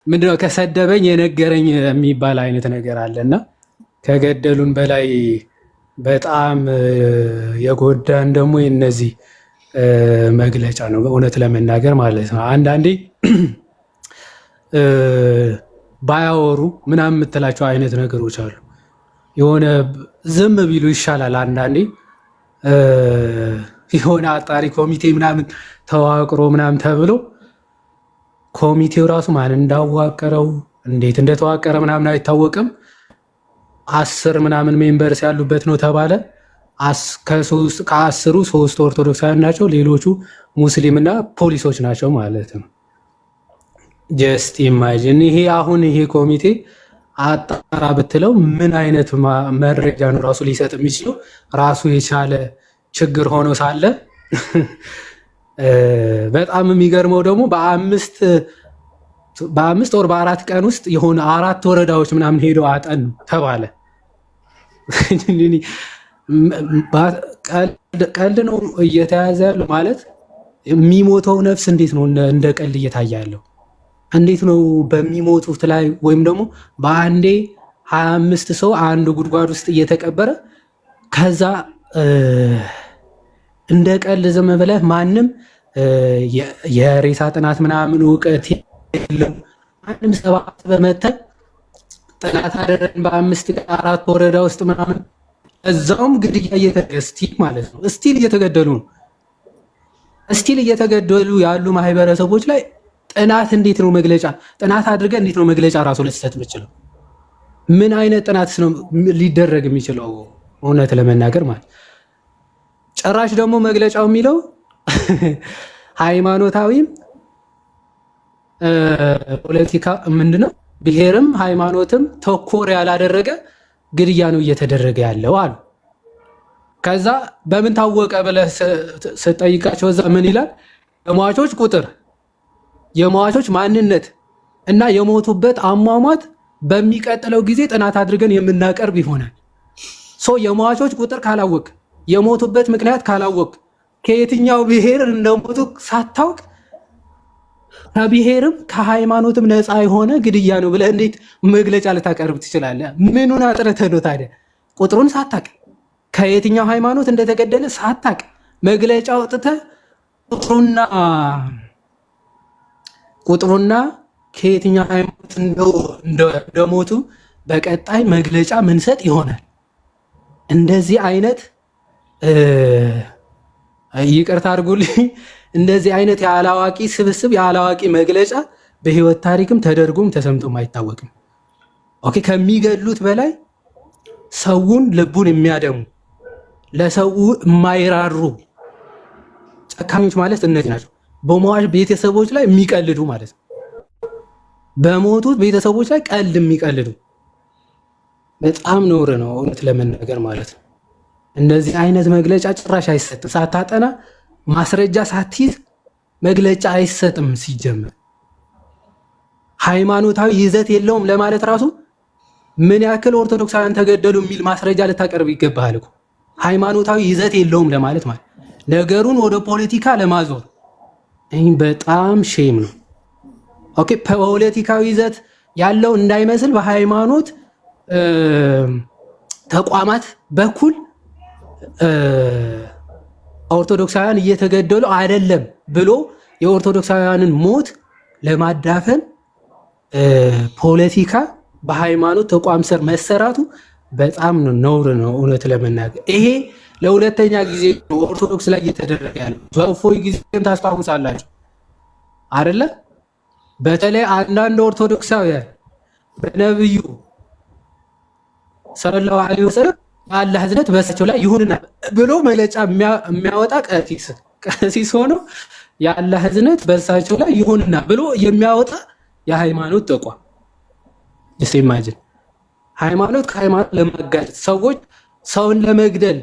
ምንድነው ከሰደበኝ የነገረኝ የሚባል አይነት ነገር አለና ከገደሉን በላይ በጣም የጎዳን ደግሞ የነዚህ መግለጫ ነው በእውነት ለመናገር ማለት ነው። አንዳንዴ ባያወሩ ምናምን የምትላቸው አይነት ነገሮች አሉ። የሆነ ዝም ቢሉ ይሻላል። አንዳንዴ የሆነ አጣሪ ኮሚቴ ምናምን ተዋቅሮ ምናምን ተብሎ ኮሚቴው ራሱ ማን እንዳዋቀረው እንዴት እንደተዋቀረ ምናምን አይታወቅም። 10 ምናምን ሜምበርስ ያሉበት ነው ተባለ። ከ10ሩ 3 ኦርቶዶክሳውያን ናቸው፣ ሌሎቹ ሙስሊምና ፖሊሶች ናቸው ማለት ነው። ጀስት ኢማጂን ይሄ ኮሚቴ አጣራ ብትለው ምን አይነት መረጃ ነው ራሱ ሊሰጥ የሚችለው? ራሱ የቻለ ችግር ሆኖ ሳለ በጣም የሚገርመው ደግሞ በ5 ወር በ4 ቀን ውስጥ የሆነ 4 ወረዳዎች ምናምን ሄደው አጠኑ ተባለ። ቀልድ ነው እየተያዘ ያለው ማለት የሚሞተው ነፍስ እንዴት ነው እንደ ቀልድ እየታየ ያለው? እንዴት ነው በሚሞቱት ላይ ወይም ደግሞ በአንዴ 25 ሰው አንድ ጉድጓድ ውስጥ እየተቀበረ ከዛ እንደ ቀልድ ዝም ብለህ ማንም የሬሳ ጥናት ምናምን እውቀት የለም ማንም ሰባት በመተን ጥናት አደረግን በ5 ቀን 4 ወረዳ ውስጥ ምናምን እዛውም ግድያ ስቲል ማለት ነው ስቲል እየተገደሉ ነው። ስቲል እየተገደሉ ያሉ ማህበረሰቦች ላይ ጥናት እንዴት ነው መግለጫ ጥናት አድርገህ እንዴት ነው መግለጫ ራሱ ልትሰጥ የምችለው? ምን አይነት ጥናትስ ነው ሊደረግ የሚችለው? እውነት ለመናገር ማለት ጭራሽ ደግሞ መግለጫው የሚለው ሃይማኖታዊም ፖለቲካ ምንድነው ብሔርም ሃይማኖትም ተኮር ያላደረገ ግድያ ነው እየተደረገ ያለው አሉ። ከዛ በምን ታወቀ ብለህ ስጠይቃቸው እዛ ምን ይላል? የሟቾች ቁጥር፣ የሟቾች ማንነት እና የሞቱበት አሟሟት በሚቀጥለው ጊዜ ጥናት አድርገን የምናቀርብ ይሆናል። የሟቾች ቁጥር ካላወቅ፣ የሞቱበት ምክንያት ካላወቅ፣ ከየትኛው ብሔር እንደሞቱ ሳታውቅ ከብሔርም ከሃይማኖትም ነፃ የሆነ ግድያ ነው ብለህ እንዴት መግለጫ ልታቀርብ ትችላለህ? ምኑን አጥርተህ ነው ታዲያ? ቁጥሩን ሳታቅ ከየትኛው ሃይማኖት እንደተገደለ ሳታቅ መግለጫ አውጥተህ ቁጥሩና ከየትኛው ሃይማኖት እንደሞቱ በቀጣይ መግለጫ ምንሰጥ ይሆናል። እንደዚህ አይነት ይቅርታ አድርጉልኝ፣ እንደዚህ አይነት የአላዋቂ ስብስብ የአላዋቂ መግለጫ በህይወት ታሪክም ተደርጎም ተሰምቶም አይታወቅም። ኦኬ፣ ከሚገድሉት በላይ ሰውን ልቡን የሚያደሙ ለሰው የማይራሩ ጨካኞች ማለት እነዚህ ናቸው። በሟች ቤተሰቦች ላይ የሚቀልዱ ማለት ነው። በሞቱት ቤተሰቦች ላይ ቀልድ የሚቀልዱ በጣም ነውር ነው እውነት ለመናገር ማለት ነው። እንደዚህ አይነት መግለጫ ጭራሽ አይሰጥም። ሳታጠና ማስረጃ ሳትይዝ መግለጫ አይሰጥም። ሲጀመር ሃይማኖታዊ ይዘት የለውም ለማለት ራሱ ምን ያክል ኦርቶዶክሳውያን ተገደሉ የሚል ማስረጃ ልታቀርብ ይገባሃል እኮ። ሃይማኖታዊ ይዘት የለውም ለማለት ማለት ነገሩን ወደ ፖለቲካ ለማዞር ይህ በጣም ሼም ነው። ኦኬ፣ ፖለቲካዊ ይዘት ያለው እንዳይመስል በሃይማኖት ተቋማት በኩል ኦርቶዶክሳውያን እየተገደሉ አይደለም ብሎ የኦርቶዶክሳውያንን ሞት ለማዳፈን ፖለቲካ በሃይማኖት ተቋም ስር መሰራቱ በጣም ነውር ነው እውነት ለመናገር። ይሄ ለሁለተኛ ጊዜ ኦርቶዶክስ ላይ እየተደረገ ያለው። በእፎይ ጊዜም ታስታውሳላችሁ አይደለ? በተለይ አንዳንድ ኦርቶዶክሳውያን በነብዩ ሰለላሁ ዐለይሂ ወሰለም የአላህ እዝነት በእሳቸው ላይ ይሁንና ብሎ መግለጫ የሚያወጣ ቀሲስ ሆኖ የአላህ እዝነት በእሳቸው ላይ ይሁንና ብሎ የሚያወጣ የሃይማኖት ተቋም ጀስት ኢማጂን። ሃይማኖት ከሃይማኖት ለማጋጨት ሰዎች ሰውን ለመግደል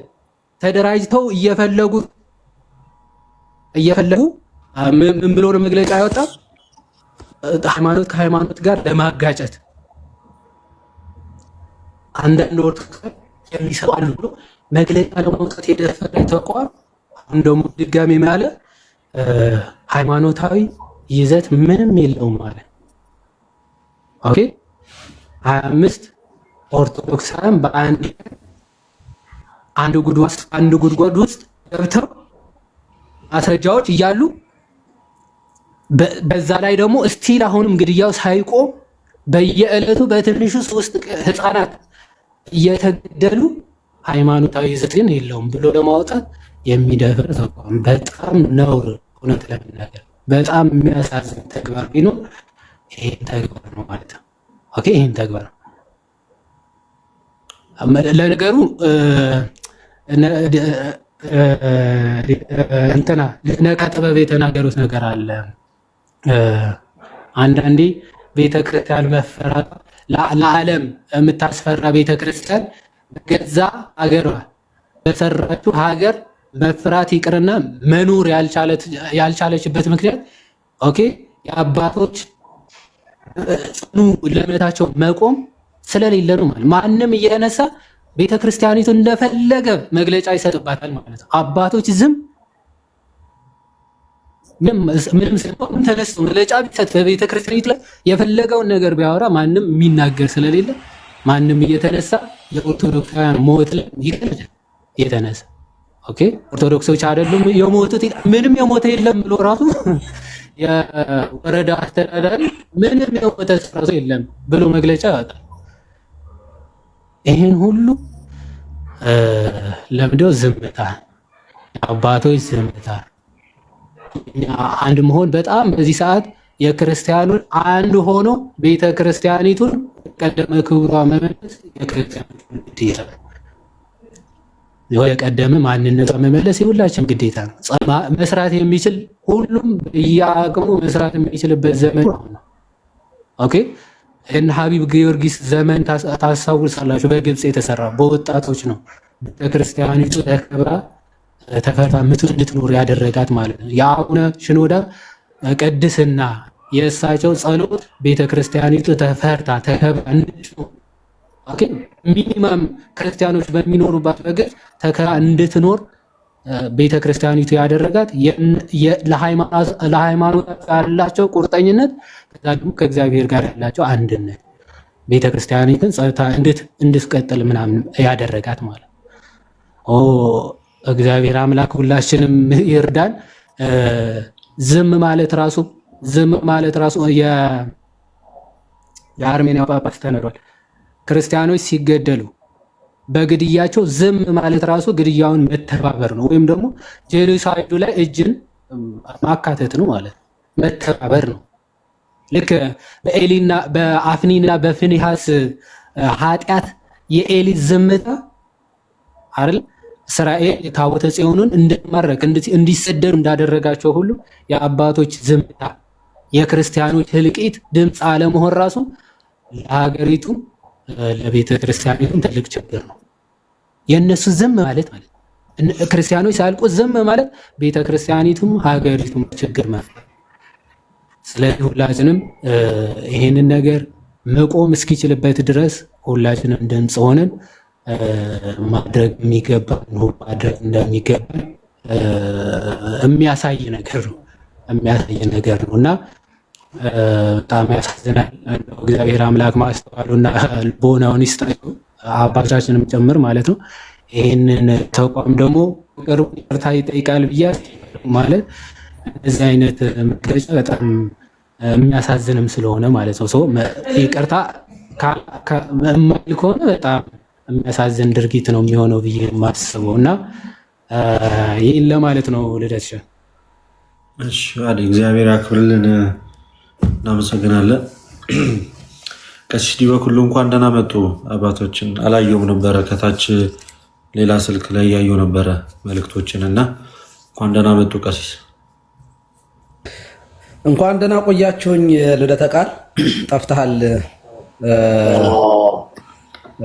ተደራጅተው እየፈለጉ ምን ብሎ ነው መግለጫ ያወጣ? ሃይማኖት ከሃይማኖት ጋር ለማጋጨት አንዳንድ ኦርቶዶክስ የሚሰሩ አሉ ብሎ መግለጫ ለማውጣት የደፈረ ተቋም አሁን ደግሞ ድጋሜ ሃይማኖታዊ ይዘት ምንም የለውም ማለት ኦኬ 25 ኦርቶዶክሳውያን አንድ ጉድጓድ ውስጥ ገብተው ማስረጃዎች እያሉ በዛ ላይ ደግሞ እስቲል አሁንም ግድያው ሳይቆም በየዕለቱ በትንሹ 3 ህፃናት እየተገደሉ ሃይማኖታዊ ይዘት ግን የለውም ብሎ ለማውጣት የሚደፍር ተቋም በጣም ነውር። እውነት ለመናገር በጣም የሚያሳዝን ተግባር ቢኖር ይሄን ተግባር ነው ማለት ነው። ኦኬ ይሄን ተግባር ለነገሩ እንትና ነቃ ጥበብ የተናገሩት ነገር አለ። አንዳንዴ ቤተክርስቲያን መፈራት ለዓለም የምታስፈራ ቤተክርስቲያን በገዛ ሀገሯ በሰራችው ሀገር መፍራት ይቅርና መኖር ያልቻለችበት ምክንያት ኦኬ የአባቶች ጽኑ ለእምነታቸው መቆም ስለሌለ ነው ማለት። ማንም እየተነሳ ቤተክርስቲያኒቱ እንደፈለገ መግለጫ ይሰጥባታል ማለት ነው። አባቶች ዝም ምንም ሳይሆን ተነስቶ መግለጫ ቢሰጥ በቤተክርስቲያኒቱ ላይ የፈለገውን ነገር ቢያወራ ማንም የሚናገር ስለሌለ ማንም እየተነሳ የኦርቶዶክሳውያን ሞት ላይ ይቀልዳል የተነሳ ኦኬ ኦርቶዶክሶች አይደሉም የሞቱት ምንም የሞተ የለም ብሎ ራሱ የወረዳ አስተዳዳሪ ምንም የሞተ ሰው የለም ብሎ መግለጫ ያወጣል። ይሄን ሁሉ ለምንድነው ዝምታ? አባቶች ዝምታ። አንድ መሆን በጣም በዚህ ሰዓት የክርስቲያኑን አንድ ሆኖ ቤተክርስቲያኒቱን ቀደመ ክብሯ መመለስ የክርስቲያኖች ግዴታ ነው። የቀደመ ማንነቷ መመለስ የሁላችን ግዴታ ነው። መስራት የሚችል ሁሉም በየአቅሙ መስራት የሚችልበት ዘመን ነው። ኦኬ እነ ሀቢብ ጊዮርጊስ ዘመን ታስታውሳላችሁ። በግብጽ የተሰራ በወጣቶች ነው። ቤተክርስቲያኒቱ ተከብራ ተፈታ እንድትኖር ያደረጋት ማለት ነው። የአቡነ ሽኖዳ ቅድስና የእሳቸው ጸሎት ቤተክርስቲያኒቱ ተፈርታ ተከብራ እንድትኖር ኦኬ ሚኒማም ክርስቲያኖች በሚኖሩባት በግብጽ ተከብራ እንድትኖር ቤተክርስቲያኒቱ ያደረጋት ለሃይማኖት ያላቸው ቁርጠኝነት ከዛ ደግሞ ከእግዚአብሔር ጋር ያላቸው አንድነት ቤተክርስቲያኒቱን ጸጥታ እንድትቀጥል ምናምን ያደረጋት ማለት ኦ እግዚአብሔር አምላክ ሁላችንም ይርዳን። ዝም ማለት ራሱ የአርሜኒያ ጳጳስ ተነግሯል። ክርስቲያኖች ሲገደሉ በግድያቸው ዝም ማለት ራሱ ግድያውን መተባበር ነው፣ ወይም ደግሞ ጄኖሳይዱ ላይ እጅን ማካተት ነው ማለት ነው። መተባበር ነው። ልክ በአፍኒና በፊንሃስ ኃጢአት የኤሊ ዝምታ አይደል እስራኤል ታቦተ ጽዮንን እንደማረክ እንዲሰደዱ እንዳደረጋቸው ሁሉ የአባቶች ዝምታ የክርስቲያኖች ህልቂት ድምፅ አለመሆን ራሱ ለሀገሪቱ ለቤተ ክርስቲያኒቱም ትልቅ ችግር ነው። የእነሱ ዝም ማለት ክርስቲያኖች ሳያልቁ ዝም ማለት ቤተ ክርስቲያኒቱም ሀገሪቱም ችግር መፍጠር። ስለዚህ ሁላችንም ይሄንን ነገር መቆም እስኪችልበት ድረስ ሁላችንም ድምፅ ሆነን ማድረግ እንደሚገባን የሚያሳይ ነገር ነው እና በጣም ያሳዝናል። እግዚአብሔር አምላክ ማስተዋሉና ልቦናውን ይስጣቸው አባቶቻችንም ጭምር ማለት ነው። ይህንን ተቋም ደግሞ ቅርቡ ይቅርታ ይጠይቃል ብዬ ማለት እዚህ አይነት መግለጫ በጣም የሚያሳዝንም ስለሆነ ማለት ነው። ሰው ይቅርታ የማይል ከሆነ በጣም የሚያሳዝን ድርጊት ነው የሚሆነው ብዬ የማስበው እና ይህን ለማለት ነው። ልደትሽ እሺ፣ እግዚአብሔር ያክብርልን። እናመሰግናለን። ቀሲስ ዲበኩሉ እንኳን ደህና መጡ። አባቶችን አላየውም ነበረ፣ ከታች ሌላ ስልክ ላይ ያየው ነበረ መልእክቶችን እና እንኳን ደህና መጡ ቀሲስ። እንኳን ደህና ቆያችሁኝ። ልደተ ቃል ጠፍተሃል።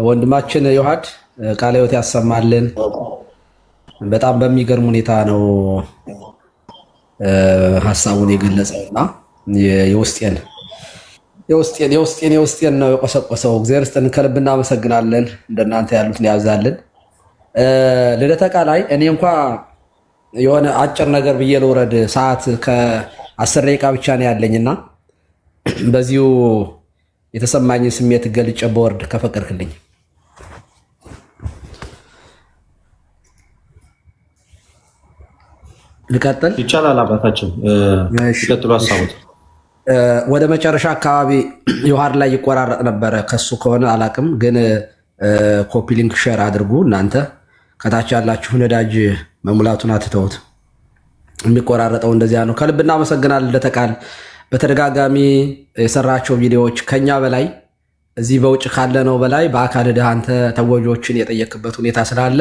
ወንድማችን ዮሐድ ቃለ ሕይወት ያሰማልን። በጣም በሚገርም ሁኔታ ነው ሀሳቡን የገለጸውና የውስጤን ነው የቆሰቆሰው። እግዚአብሔር ይስጥልን፣ ከልብ እናመሰግናለን። እንደናንተ ያሉትን ያብዛልን። ልደተ ቃል ላይ እኔ እንኳ የሆነ አጭር ነገር ብዬ ልውረድ። ሰዓት ከ10 ደቂቃ ብቻ ነው ያለኝና በዚሁ የተሰማኝን ስሜት ገልጬ በወርድ ከፈቀድክልኝ። ልቀጥል? ይቻላል አባታችን፣ ይቀጥሉ ሀሳቦት። ወደ መጨረሻ አካባቢ ዮሐር ላይ ይቆራረጥ ነበረ። ከሱ ከሆነ አላቅም፣ ግን ኮፒ ሊንክ ሼር አድርጉ። እናንተ ከታች ያላችሁ ነዳጅ መሙላቱን አትተውት። የሚቆራረጠው እንደዚያ ነው። ከልብ እናመሰግናለን። ለተቃል በተደጋጋሚ የሰራቸው ቪዲዮዎች ከኛ በላይ እዚህ በውጭ ካለነው በላይ በአካል ድህ አንተ ተጎጆችን የጠየቅበት ሁኔታ ስላለ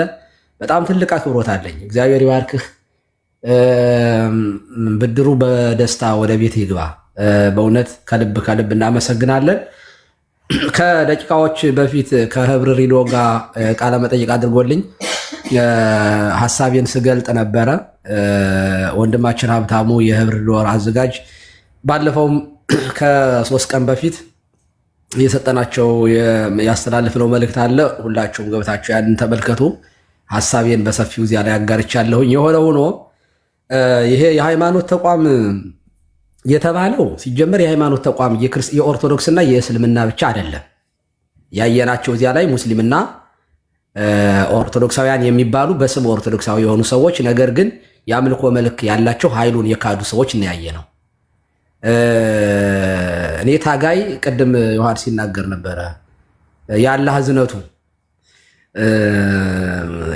በጣም ትልቅ አክብሮት አለኝ። እግዚአብሔር ይባርክህ። ብድሩ በደስታ ወደ ቤት ይግባ። በእውነት ከልብ ከልብ እናመሰግናለን። ከደቂቃዎች በፊት ከህብር ሪዲዮ ጋር ቃለ መጠይቅ አድርጎልኝ ሀሳቤን ስገልጥ ነበረ። ወንድማችን ሀብታሙ የህብር ሪዲዮ አዘጋጅ ባለፈውም ከ3 ቀን በፊት የሰጠናቸው ያስተላልፍነው መልእክት አለ። ሁላችሁም ገብታችሁ ያንን ተመልከቱ። ሀሳቤን በሰፊው እዚያ ላይ አጋርቻለሁኝ። የሆነ ሆኖ ይሄ የሃይማኖት ተቋም የተባለው ሲጀመር የሃይማኖት ተቋም የኦርቶዶክስና የእስልምና ብቻ አይደለም። ያየናቸው እዚያ ላይ ሙስሊምና ኦርቶዶክሳውያን የሚባሉ በስም ኦርቶዶክሳዊ የሆኑ ሰዎች ነገር ግን የአምልኮ መልክ ያላቸው ኃይሉን የካዱ ሰዎች እናያየ ነው። እኔ ታጋይ ቅድም ዮሐድ ሲናገር ነበረ። የአላህ እዝነቱ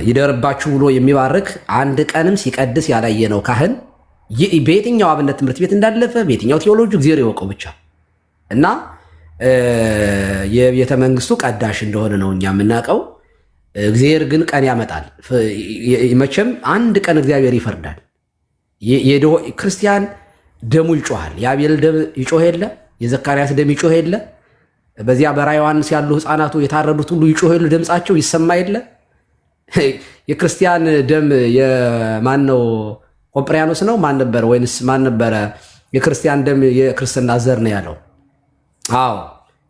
ይደርባችሁ ብሎ የሚባርክ አንድ ቀንም ሲቀድስ ያላየ ነው ካህን በየትኛው አብነት ትምህርት ቤት እንዳለፈ በየትኛው ቴዎሎጂ እግዚአብሔር ይወቀው ብቻ እና የቤተ መንግስቱ ቀዳሽ እንደሆነ ነው እኛ የምናውቀው። እግዚአብሔር ግን ቀን ያመጣል። መቼም አንድ ቀን እግዚአብሔር ይፈርዳል። ክርስቲያን ደሙ ይጮሃል። የአቤል ደም ይጮህ የለ፣ የዘካርያስ ደም ይጮህ የለ፣ በዚያ በራዕየ ዮሐንስ ያሉ ህፃናቱ የታረዱት ሁሉ ይጮህ የለ፣ ድምፃቸው ይሰማ የለ። የክርስቲያን ደም የማን ነው? ቆጵሪያኖስ ነው ማን ነበር? ወይንስ ማን ነበረ? የክርስቲያን ደም የክርስትና ዘር ነው ያለው። አዎ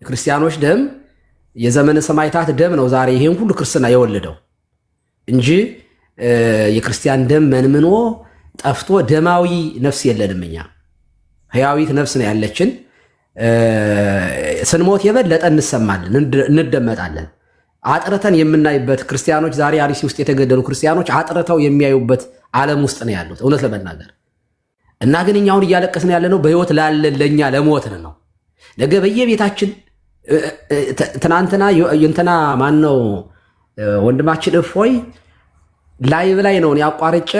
የክርስቲያኖች ደም የዘመነ ሰማዕታት ደም ነው ዛሬ ይሄን ሁሉ ክርስትና የወለደው እንጂ የክርስቲያን ደም መንምኖ ጠፍቶ ደማዊ ነፍስ የለንም። እኛ ህያዊት ነፍስ ነው ያለችን። ስንሞት የበለጠ እንሰማለን፣ እንደመጣለን። አጥርተን የምናይበት ክርስቲያኖች ዛሬ አርሲ ውስጥ የተገደሉ ክርስቲያኖች አጥርተው የሚያዩበት ዓለም ውስጥ ነው ያሉት እውነት ለመናገር እና ግን እኛ አሁን እያለቀስን ያለነው በህይወት ላለን ለኛ ለሞትን ነው። ነገ በየቤታችን ትናንትና እንትና ማን ነው ወንድማችን እፎይ ላይቭ ላይ ነው ያቋርጬ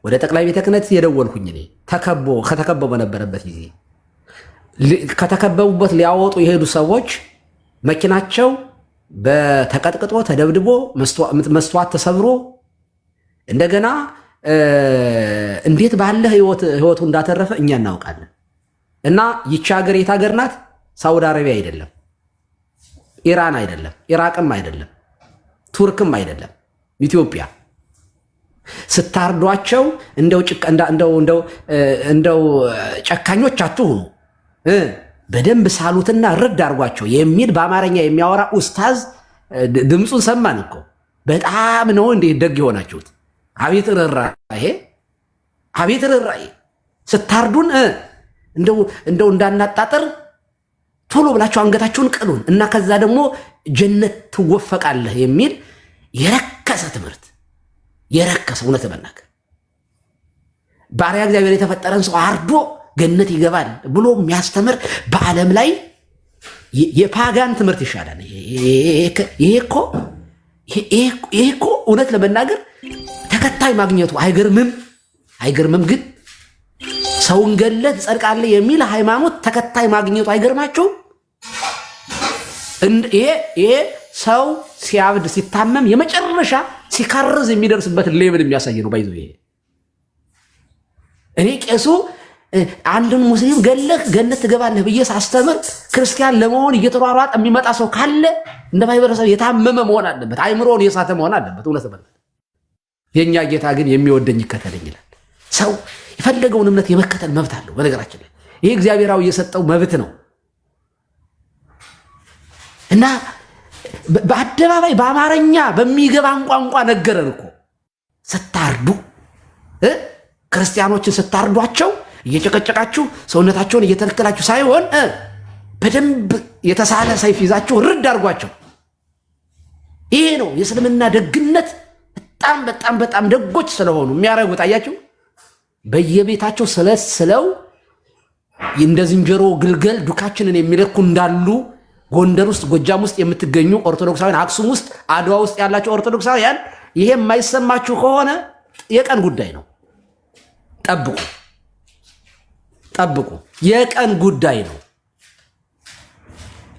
ወደ ጠቅላይ ቤተ ክህነት የደወልኩኝ እኔ ከተከበው በነበረበት ጊዜ ከተከበቡበት ሊያወጡ የሄዱ ሰዎች መኪናቸው በተቀጥቅጦ ተደብድቦ መስተዋት ተሰብሮ እንደገና እንዴት ባለ ህይወቱ እንዳተረፈ እኛ እናውቃለን። እና ይቺ ሀገር የት ሀገር ናት? ሳውዲ አረቢያ አይደለም፣ ኢራን አይደለም፣ ኢራቅም አይደለም፣ ቱርክም አይደለም፣ ኢትዮጵያ። ስታርዷቸው እንደው ጨካኞች አትሁኑ፣ በደንብ ሳሉትና ርድ አድርጓቸው የሚል በአማርኛ የሚያወራ ኡስታዝ ድምፁን ሰማን እኮ። በጣም ነው እንዴ ደግ የሆናችሁት! አቤት ርኅራኄ! አቤት ርኅራኄ! ስታርዱን እንደው እንዳናጣጥር ቶሎ ብላችሁ አንገታችሁን ቅሉን እና ከዛ ደግሞ ጀነት ትወፈቃለህ የሚል የረከሰ ትምህርት፣ የረከሰ እውነት መናገር ባሪያ እግዚአብሔር የተፈጠረን ሰው አርዶ ገነት ይገባል ብሎ የሚያስተምር በዓለም ላይ የፓጋን ትምህርት ይሻላል። ይሄ እኮ እውነት ለመናገር ተከታይ ማግኘቱ አይገርምም? አይገርምም? ግን ሰውን ገለህ ትጸድቃለህ የሚል ሃይማኖት ተከታይ ማግኘቱ አይገርማችሁም? ይሄ ሰው ሲያብድ ሲታመም የመጨረሻ ሲካርዝ የሚደርስበት ሌብል የሚያሳይ ነው። ባይዞ ይሄ እኔ ቄሱ አንድን ሙስሊም ገለህ ገነት ትገባለህ ብዬ ሳስተምር ክርስቲያን ለመሆን እየተሯሯጠ የሚመጣ ሰው ካለ እንደ ማህበረሰብ የታመመ መሆን አለበት፣ አይምሮውን የሳተ መሆን አለበት። እውነት በለበት። የኛ ጌታ ግን የሚወደኝ ይከተለኝ ይላል። ሰው የፈለገውን እምነት የመከተል መብት አለው። በነገራችን ላይ ይሄ እግዚአብሔራዊ የሰጠው መብት ነው እና በአደባባይ በአማርኛ በሚገባን ቋንቋ ነገረን እኮ። ስታርዱ ክርስቲያኖችን ስታርዷቸው እየጨቀጨቃችሁ ሰውነታቸውን እየተለከላችሁ ሳይሆን በደንብ የተሳለ ሰይፍ ይዛቸው ርድ አድርጓቸው። ይሄ ነው የእስልምና ደግነት። በጣም በጣም በጣም ደጎች ስለሆኑ የሚያረጉት አያችሁ። በየቤታቸው ስለስለው እንደ ዝንጀሮ ግልገል ዱካችንን የሚለኩ እንዳሉ ጎንደር ውስጥ ጎጃም ውስጥ የምትገኙ ኦርቶዶክሳውያን፣ አክሱም ውስጥ አድዋ ውስጥ ያላቸው ኦርቶዶክሳውያን ይሄ የማይሰማችሁ ከሆነ የቀን ጉዳይ ነው። ጠብቁ፣ የቀን ጉዳይ ነው።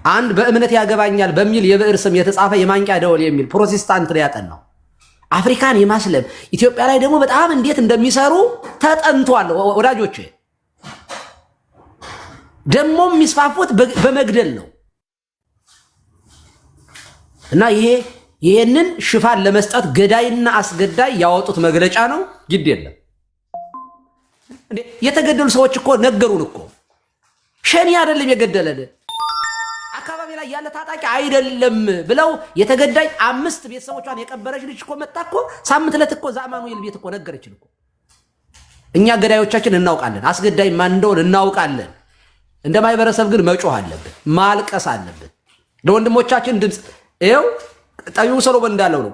አንድ በእምነት ያገባኛል በሚል የብዕር ስም የተጻፈ የማንቂያ ደወል የሚል ፕሮቴስታንት ላይ ያጠናው አፍሪካን የማስለም ኢትዮጵያ ላይ ደግሞ በጣም እንዴት እንደሚሰሩ ተጠንቷል ወዳጆች። ደግሞ የሚስፋፉት በመግደል ነው። እና ይሄንን ሽፋን ለመስጠት ገዳይና አስገዳይ ያወጡት መግለጫ ነው። ግድ የለም እንዴ የተገደሉ ሰዎች እኮ ነገሩን እኮ ሸኔ አይደለም የገደለን አካባቢ ላይ ያለ ታጣቂ አይደለም ብለው የተገዳይ 5 ቤተሰቦቿን የቀበረች ልጅ እኮ መጣ እኮ ሳምንት ዕለት እኮ ዛማኑኤል ቤት እኮ ነገረችን እኮ። እኛ ገዳዮቻችን እናውቃለን፣ አስገዳይ ማን እንደሆነ እናውቃለን። እንደ ማህበረሰብ ግን መጮህ አለብን፣ ማልቀስ አለብን። ለወንድሞቻችን ድምፅ ይኸው ጠቢቡ ሰሎሞን እንዳለው ነው።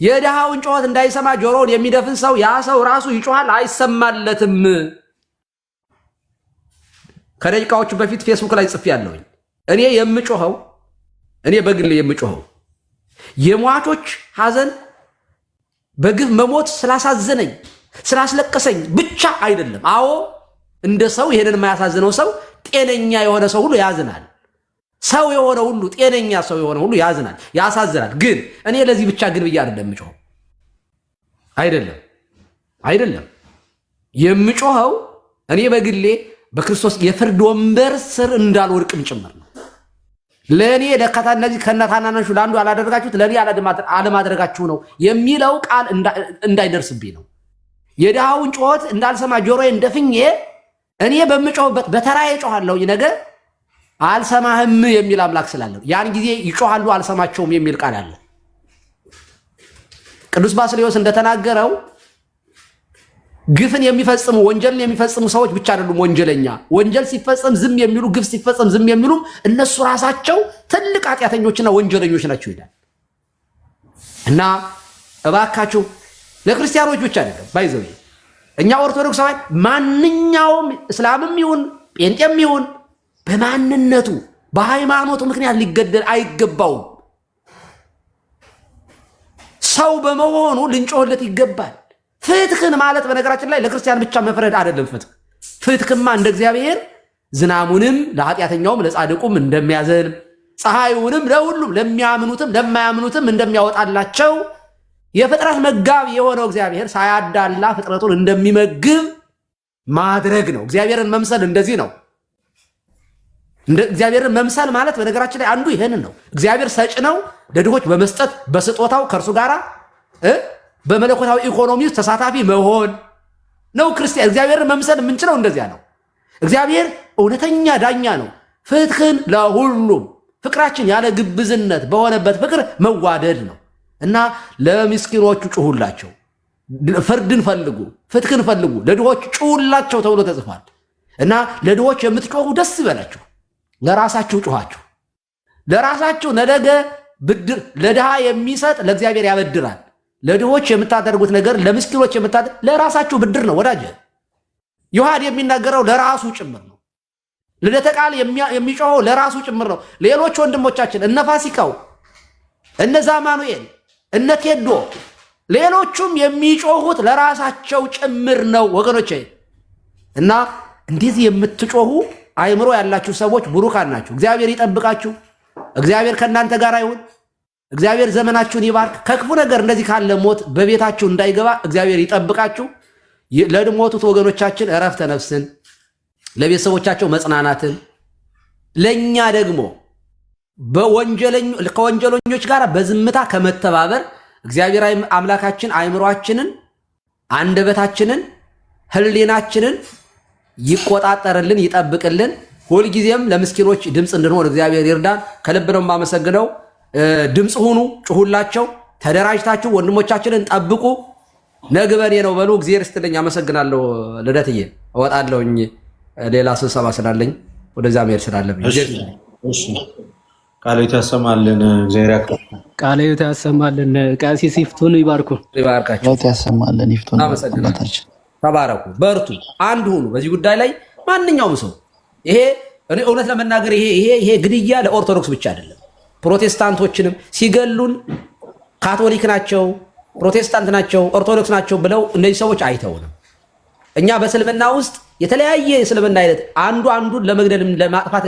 የድሃውን ጩኸት እንዳይሰማ ጆሮውን የሚደፍን ሰው ያ ሰው ራሱ ይጮሃል አይሰማለትም። ከደቂቃዎቹ በፊት ፌስቡክ ላይ ጽፌያለሁኝ። እኔ በግሌ የምጮኸው የሟቾች ሐዘን በግፍ መሞት ስላሳዘነኝ ስላስለቀሰኝ ብቻ አይደለም። አዎ እንደ ሰው ይሄንን የማያሳዝነው ሰው ጤነኛ የሆነ ሰው ሁሉ ያዝናል። ሰው የሆነ ሁሉ ጤነኛ ሰው የሆነ ሁሉ ያዝናል፣ ያሳዝናል። ግን እኔ ለዚህ ብቻ ግን ብዬ አይደለም የምጮኸው። አይደለም የምጮኸው እኔ በግሌ በክርስቶስ የፍርድ ወንበር ስር እንዳልወድቅም ጭምር ነው። ለእኔ ለካታ እነዚህ ከነታናናሹ ለአንዱ አላደረጋችሁት ለእኔ አለማድረጋችሁ ነው የሚለው ቃል እንዳይደርስብኝ ነው። የድሃውን ጩኸት እንዳልሰማ ጆሮዬ እንደፍኜ እኔ በምጮህበት በተራዬ ጮኻለሁ። ነገ አልሰማህም የሚል አምላክ ስላለው ያን ጊዜ ይጮሃሉ አልሰማቸውም የሚል ቃል አለ። ቅዱስ ባስልዮስ እንደተናገረው ግፍን የሚፈጽሙ ወንጀልን የሚፈጽሙ ሰዎች ብቻ አይደሉም ወንጀለኛ። ወንጀል ሲፈጸም ዝም የሚሉ፣ ግፍ ሲፈጸም ዝም የሚሉም እነሱ ራሳቸው ትልቅ ኃጢአተኞችና ወንጀለኞች ናቸው ይላል። እና እባካችሁ ለክርስቲያኖች ብቻ አይደለም ባይዘው እኛ ኦርቶዶክሳውያን ማንኛውም እስላምም ይሁን ጴንጤም ይሁን በማንነቱ በሃይማኖቱ ምክንያት ሊገደል አይገባውም። ሰው በመሆኑ ልንጮህለት ይገባል። ፍትህን ማለት በነገራችን ላይ ለክርስቲያን ብቻ መፍረድ አይደለም። ፍትህማ እንደ እግዚአብሔር ዝናሙንም ለኃጢአተኛውም ለጻድቁም እንደሚያዘን ፀሐዩንም ለሁሉም ለሚያምኑትም ለማያምኑትም እንደሚያወጣላቸው የፍጥረት መጋቢ የሆነው እግዚአብሔር ሳያዳላ ፍጥረቱን እንደሚመግብ ማድረግ ነው። እግዚአብሔርን መምሰል እንደዚህ ነው። እግዚአብሔርን መምሰል ማለት በነገራችን ላይ አንዱ ይሄንን ነው። እግዚአብሔር ሰጭ ነው። ለድሆች በመስጠት በስጦታው ከእርሱ ጋር በመለኮታዊ ኢኮኖሚ ውስጥ ተሳታፊ መሆን ነው። ክርስቲያን እግዚአብሔርን መምሰል የምንችለው እንደዚያ ነው። እግዚአብሔር እውነተኛ ዳኛ ነው። ፍትህን ለሁሉም ፍቅራችን ያለ ግብዝነት በሆነበት ፍቅር መዋደድ ነው እና ለምስኪኖቹ ጩሁላቸው፣ ፍርድን ፈልጉ፣ ፍትህን ፈልጉ፣ ለድሆች ጩሁላቸው ተብሎ ተጽፏል። እና ለድሆች የምትጮሁ ደስ ይበላችሁ፣ ለራሳችሁ ጩኋችሁ። ለራሳችሁ ነገ ብድር ለድሃ የሚሰጥ ለእግዚአብሔር ያበድራል። ለድሆች የምታደርጉት ነገር ለምስኪኖች ለራሳችሁ ብድር ነው ወዳጀ። ዮሐድ የሚናገረው ለራሱ ጭምር ነው። ልደተ ቃል የሚጮኸው ለራሱ ጭምር ነው። ሌሎች ወንድሞቻችን እነ ፋሲካው፣ እነ ዛማኑኤል፣ እነ ቴዶ ሌሎቹም የሚጮሁት ለራሳቸው ጭምር ነው ወገኖቼ። እና እንደዚህ የምትጮሁ አይምሮ ያላችሁ ሰዎች ቡሩካን ናችሁ። እግዚአብሔር ይጠብቃችሁ። እግዚአብሔር ከእናንተ ጋር ይሁን። እግዚአብሔር ዘመናችሁን ይባርክ። ከክፉ ነገር እንደዚህ ካለ ሞት በቤታችሁ እንዳይገባ እግዚአብሔር ይጠብቃችሁ። ለሞቱት ወገኖቻችን እረፍተ ነፍስን፣ ለቤተሰቦቻቸው መጽናናትን፣ ለእኛ ደግሞ ከወንጀለኞች ጋር በዝምታ ከመተባበር እግዚአብሔር አምላካችን አእምሯችንን፣ አንደበታችንን፣ ህሊናችንን ይቆጣጠርልን፣ ይጠብቅልን። ሁልጊዜም ለምስኪኖች ድምፅ እንድንሆን እግዚአብሔር ይርዳን። ከልብ ነው የማመሰግነው። ድምፅ ሁኑ፣ ጩሁላቸው፣ ተደራጅታችሁ ወንድሞቻችንን ጠብቁ። ነግበኔ ነው በሉ። እግዚአብሔር ይስጥልኝ። አመሰግናለሁ። ልደትዬ እወጣለሁኝ፣ ሌላ ስብሰባ ስላለኝ። ወደዛ መሄድ ስላለብኝ ቃለ ሕይወት ያሰማልን። እግዚአብሔር ያክብር። ቃለ ሕይወት ያሰማልን። ቀሲስ ይፍቱን ይባርኩ። ይባርካችሁ። ያሰማልን። ይፍቱን አባታችን ተባረኩ፣ በርቱ፣ አንድ ሁኑ በዚህ ጉዳይ ላይ ማንኛውም ሰው። ይሄ እኔ እውነት ለመናገር ይሄ ግድያ ለኦርቶዶክስ ብቻ አይደለም። ፕሮቴስታንቶችንም ሲገሉን ካቶሊክ ናቸው፣ ፕሮቴስታንት ናቸው፣ ኦርቶዶክስ ናቸው ብለው እነዚህ ሰዎች አይተውንም። እኛ በእስልምና ውስጥ የተለያየ የእስልምና አይነት አንዱን ለመግደል ለማጥፋት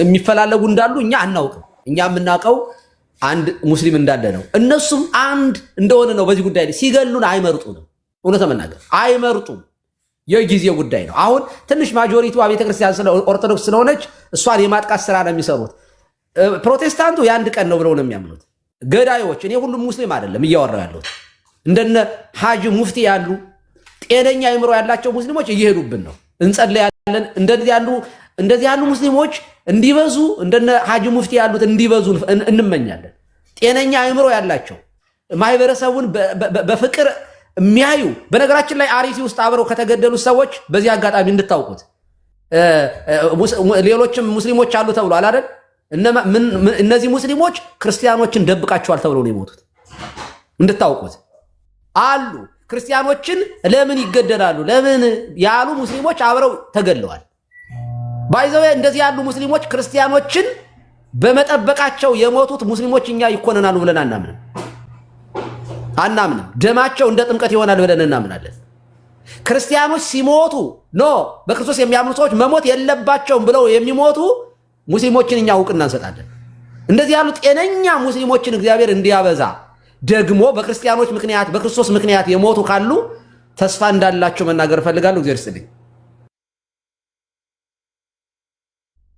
የሚፈላለጉ እንዳሉ እኛ አናውቅም። እኛ የምናውቀው አንድ ሙስሊም እንዳለ ነው። እነሱም አንድ እንደሆነ ነው። በዚህ ጉዳይ ላይ ሲገሉን አይመርጡንም። እውነት ለመናገር አይመርጡም። የጊዜው ጉዳይ ነው። አሁን ትንሽ ማጆሪቲዋ ቤተክርስቲያን ኦርቶዶክስ ስለሆነች እሷን የማጥቃት ስራ ነው የሚሰሩት። ፕሮቴስታንቱ የአንድ ቀን ነው ብለው ነው የሚያምኑት። ገዳዮች እኔ ሁሉም ሙስሊም አይደለም እያወራሁ ያለሁት እንደነ ሀጂ ሙፍቲ ያሉ ጤነኛ አእምሮ ያላቸው ሙስሊሞች እየሄዱብን ነው። እንጸልያለን። እንደዚህ ያሉ ሙስሊሞች እንዲበዙ እንደነ ሀጂ ሙፍቲ ያሉት እንዲበዙ እንመኛለን። ጤነኛ አእምሮ ያላቸው ማህበረሰቡን በፍቅር የሚያዩ በነገራችን ላይ አርሲ ውስጥ አብረው ከተገደሉት ሰዎች በዚህ አጋጣሚ እንድታውቁት ሌሎችም ሙስሊሞች አሉ ተብሏል አይደል? እነዚህ ሙስሊሞች ክርስቲያኖችን ደብቃቸዋል ተብለው ነው የሞቱት። እንድታውቁት አሉ። ክርስቲያኖችን ለምን ይገደላሉ ለምን ያሉ ሙስሊሞች አብረው ተገለዋል። ባይዘው እንደዚህ ያሉ ሙስሊሞች ክርስቲያኖችን በመጠበቃቸው የሞቱት ሙስሊሞች እኛ ይኮነናሉ ብለን አናምንም። ደማቸው እንደ ጥምቀት ይሆናል ብለን እናምናለን። ክርስቲያኖች ሲሞቱ በክርስቶስ የሚያምኑ ሰዎች መሞት የለባቸውም ብለው የሚሞቱ ሙስሊሞችን እኛ እውቅና እንሰጣለን። እንደዚህ ያሉ ጤነኛ ሙስሊሞችን እግዚአብሔር እንዲያበዛ ደግሞ በክርስቲያኖች ምክንያት በክርስቶስ ምክንያት የሞቱ ካሉ ተስፋ እንዳላቸው መናገር እፈልጋለሁ። እግዚአብሔር ይስጥልኝ።